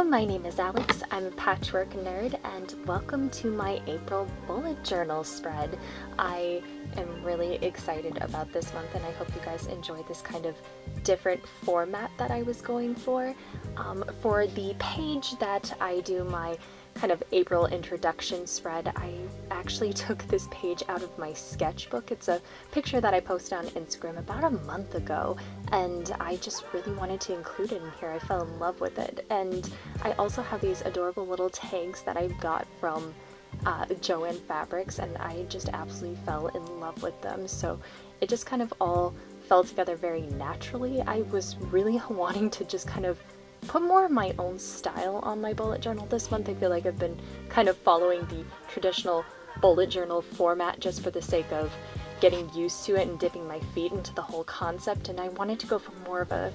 my name is Alex, I'm a patchwork nerd, and welcome to my April bullet journal spread. I am really excited about this month, and I hope you guys enjoy this kind of different format that I was going for. For the page that I do my kind of April introduction spread, I actually took this page out of my sketchbook. It's a picture that I posted on Instagram about a month ago, and I just really wanted to include it in here. I fell in love with it. And I also have these adorable little tags that I got from Joann Fabrics, and I just absolutely fell in love with them. So it just kind of all fell together very naturally. I was really wanting to just kind of put more of my own style on my bullet journal this month. I feel like I've been kind of following the traditional bullet journal format just for the sake of getting used to it and dipping my feet into the whole concept, and I wanted to go for more of a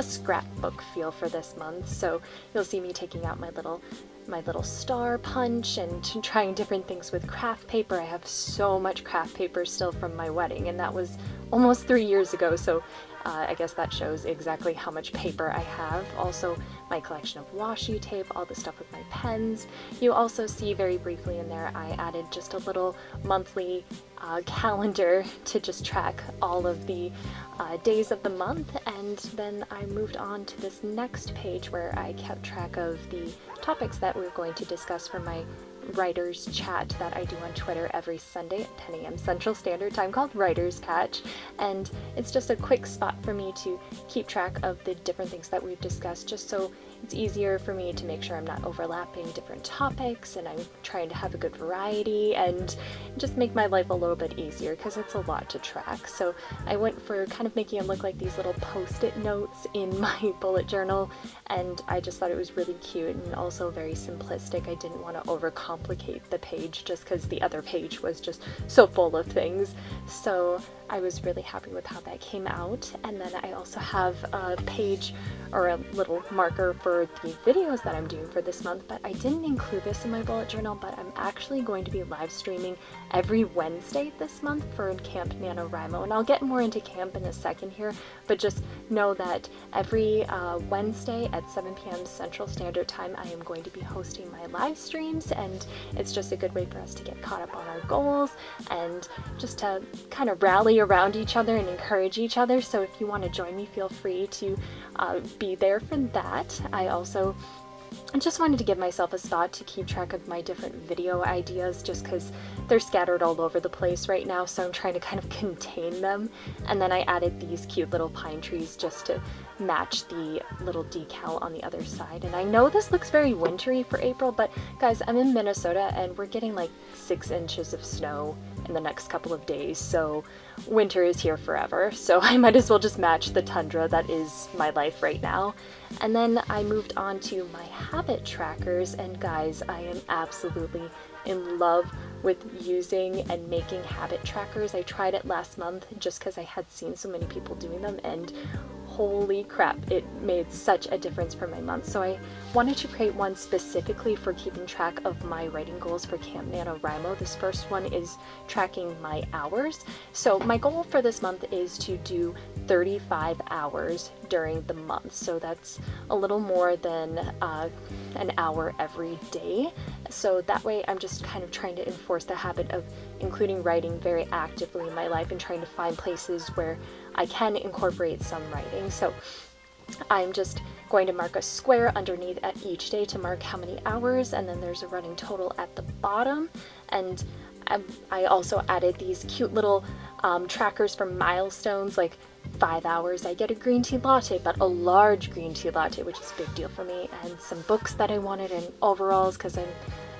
scrapbook feel for this month. So you'll see me taking out my little star punch and trying different things with craft paper. I have so much craft paper still from my wedding, and that was almost 3 years ago, so I guess that shows exactly how much paper I have. Also, my collection of washi tape, all the stuff with my pens. You also see very briefly in there I added just a little monthly calendar to just track all of the days of the month, and then I moved on to this next page where I kept track of the topics that we're going to discuss for my writers chat that I do on Twitter every Sunday at 10 a.m. Central Standard Time, called Writers Patch, and it's just a quick spot for me to keep track of the different things that we've discussed, just so it's easier for me to make sure I'm not overlapping different topics, and I'm trying to have a good variety and just make my life a little bit easier because it's a lot to track. So I went for kind of making it look like these little post-it notes in my bullet journal, and I just thought it was really cute and also very simplistic. I didn't want to overcomplicate the page just because the other page was just so full of things. So I was really happy with how that came out. And then I also have a page or a little marker for the videos that I'm doing for this month, but I didn't include this in my bullet journal, but I'm actually going to be live streaming every Wednesday this month for Camp Nanowrimo, and I'll get more into camp in a second here, but just know that every Wednesday at 7 p.m. Central Standard Time I am going to be hosting my live streams, and it's just a good way for us to get caught up on our goals and just to kind of rally around each other and encourage each other. So if you want to join me, feel free to be there for that. I also just wanted to give myself a spot to keep track of my different video ideas, just because they're scattered all over the place right now, so I'm trying to kind of contain them. And then I added these cute little pine trees just to match the little decal on the other side. And I know this looks very wintry for April, but guys, I'm in Minnesota and we're getting like 6 inches of snow in the next couple of days, so winter is here forever, so I might as well just match the tundra that is my life right now. And then I moved on to my habit trackers, and guys, I am absolutely in love with using and making habit trackers. I tried it last month just because I had seen so many people doing them, and holy crap, it made such a difference for my month. So I wanted to create one specifically for keeping track of my writing goals for Camp NaNoWriMo. This first one is tracking my hours. So my goal for this month is to do 35 hours during the month. So that's a little more than an hour every day. So that way I'm just kind of trying to enforce the habit of including writing very actively in my life and trying to find places where I can incorporate some writing. So I'm just going to mark a square underneath at each day to mark how many hours, and then there's a running total at the bottom. And I also added these cute little trackers for milestones, like 5 hours I get a green tea latte, but a large green tea latte, which is a big deal for me, and some books that I wanted, and overalls because I'm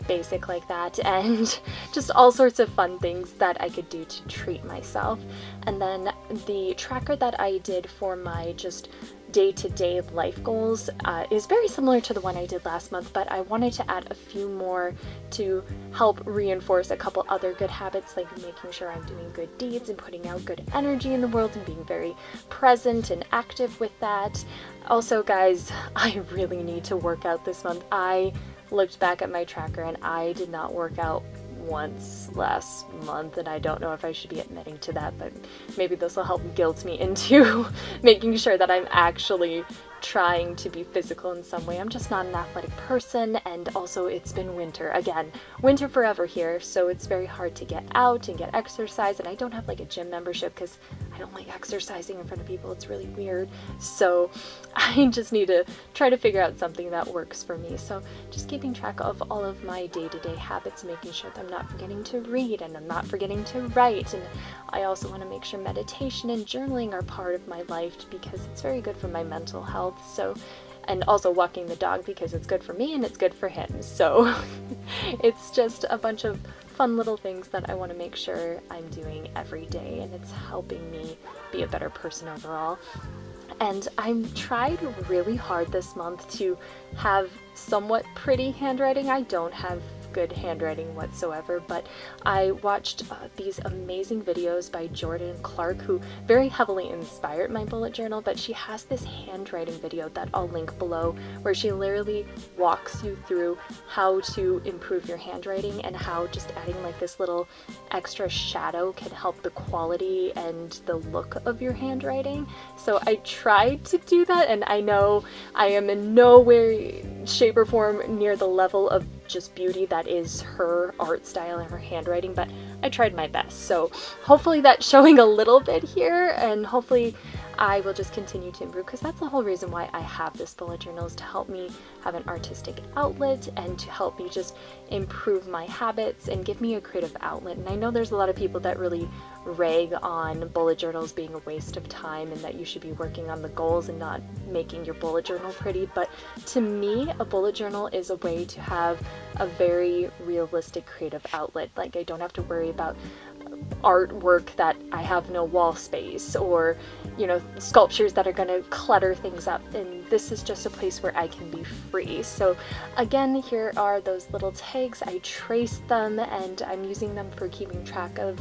basic like that, and just all sorts of fun things that I could do to treat myself. And then the tracker that I did for my just day-to-day life goals is very similar to the one I did last month, but I wanted to add a few more to help reinforce a couple other good habits, like making sure I'm doing good deeds and putting out good energy in the world and being very present and active with that. Also, guys, I really need to work out this month. I looked back at my tracker and I did not work out once last month, and I don't know if I should be admitting to that, but maybe this will help guilt me into making sure that I'm actually trying to be physical in some way. I'm just not an athletic person, and also it's been winter. Again, winter forever here, so it's very hard to get out and get exercise, and I don't have like a gym membership because I don't like exercising in front of people. It's really weird. So I just need to try to figure out something that works for me. So just keeping track of all of my day-to-day habits, making sure that I'm not forgetting to read and I'm not forgetting to write. And I also want to make sure meditation and journaling are part of my life because it's very good for my mental health. So, and also walking the dog because it's good for me and it's good for him. So it's just a bunch of fun little things that I want to make sure I'm doing every day, and it's helping me be a better person overall. And I'm tried really hard this month to have somewhat pretty handwriting. I don't have good handwriting whatsoever, but I watched these amazing videos by Jordan Clark, who very heavily inspired my bullet journal, but she has this handwriting video that I'll link below where she literally walks you through how to improve your handwriting and how just adding like this little extra shadow can help the quality and the look of your handwriting. So I tried to do that, and I know I am in no way, shape, or form near the level of just beauty that is her art style and her handwriting, but I tried my best. So hopefully that's showing a little bit here, and hopefully I will just continue to improve, because that's the whole reason why I have this bullet journal, is to help me have an artistic outlet and to help me just improve my habits and give me a creative outlet. And I know there's a lot of people that really rag on bullet journals being a waste of time and that you should be working on the goals and not making your bullet journal pretty, but to me a bullet journal is a way to have a very realistic creative outlet. Like, I don't have to worry about artwork that I have no wall space, or you know, sculptures that are going to clutter things up, and this is just a place where I can be free. So again, here are those little tags. I traced them and I'm using them for keeping track of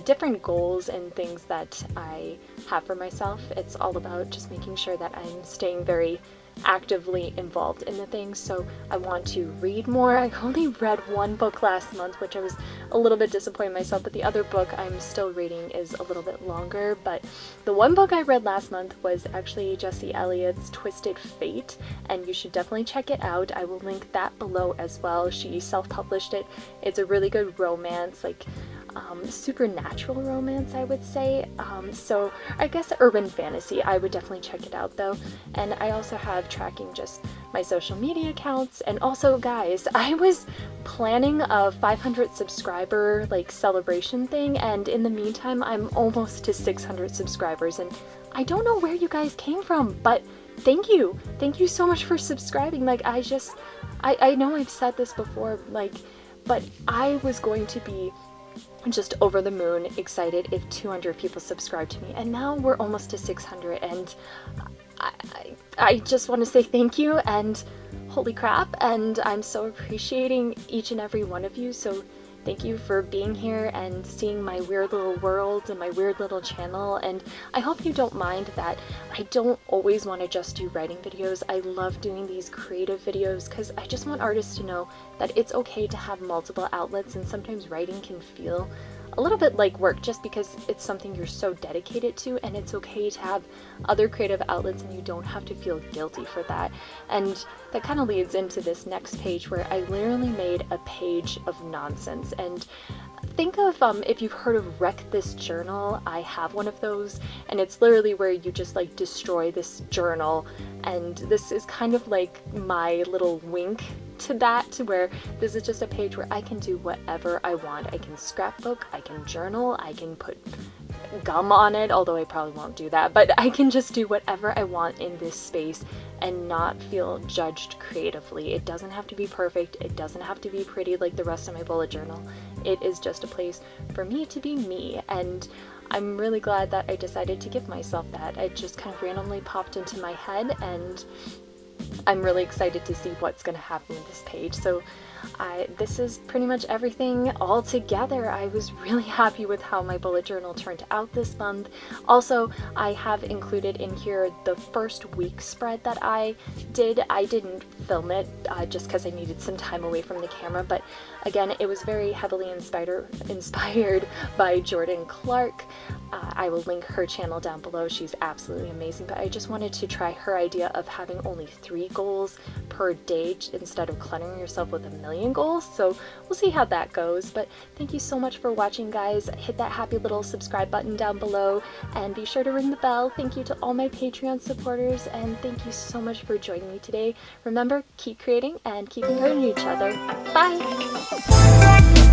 different goals and things that I have for myself. It's all about just making sure that I'm staying very actively involved in the things. So I want to read more. I only read one book last month, which I was a little bit disappointed in myself, but the other book I'm still reading is a little bit longer. But the one book I read last month was actually Jesse Elliott's Twisted Fate, and you should definitely check it out. I will link that below as well. She self-published it. It's a really good romance, like supernatural romance, I would say. So I guess urban fantasy. I would definitely check it out though. And I also have tracking just my social media accounts. And also, guys, I was planning a 500 subscriber like celebration thing, and in the meantime I'm almost to 600 subscribers, and I don't know where you guys came from, but thank you so much for subscribing. Like, I know I've said this before, like, but I was going to be just over the moon excited if 200 people subscribed to me, and now we're almost to 600, and I just want to say thank you, and holy crap, and I'm so appreciating each and every one of you. So thank you for being here and seeing my weird little world and my weird little channel. And I hope you don't mind that I don't always want to just do writing videos. I love doing these creative videos because I just want artists to know that it's okay to have multiple outlets, and sometimes writing can feel a little bit like work just because it's something you're so dedicated to, and it's okay to have other creative outlets and you don't have to feel guilty for that. And that kind of leads into this next page where I literally made a page of nonsense. And think of if you've heard of Wreck This Journal, I have one of those, and it's literally where you just like destroy this journal, and this is kind of like my little wink to that, to where this is just a page where I can do whatever I want. I can scrapbook, I can journal, I can put gum on it, although I probably won't do that, but I can just do whatever I want in this space and not feel judged creatively. It doesn't have to be perfect, it doesn't have to be pretty like the rest of my bullet journal. It is just a place for me to be me, and I'm really glad that I decided to give myself that. It just kind of randomly popped into my head, and I'm really excited to see what's going to happen with this page. So this is pretty much everything all together. I was really happy with how my bullet journal turned out this month. Also, I have included in here the first week spread that I did. I didn't film it just because I needed some time away from the camera, but again, it was very heavily inspired by Jordan Clark. I will link her channel down below. She's absolutely amazing, but I just wanted to try her idea of having only 3 goals per day instead of cluttering yourself with a million goals. So we'll see how that goes. But thank you so much for watching, guys. Hit that happy little subscribe button down below and be sure to ring the bell. Thank you to all my Patreon supporters, and thank you so much for joining me today. Remember, keep creating and keep encouraging each other. Bye!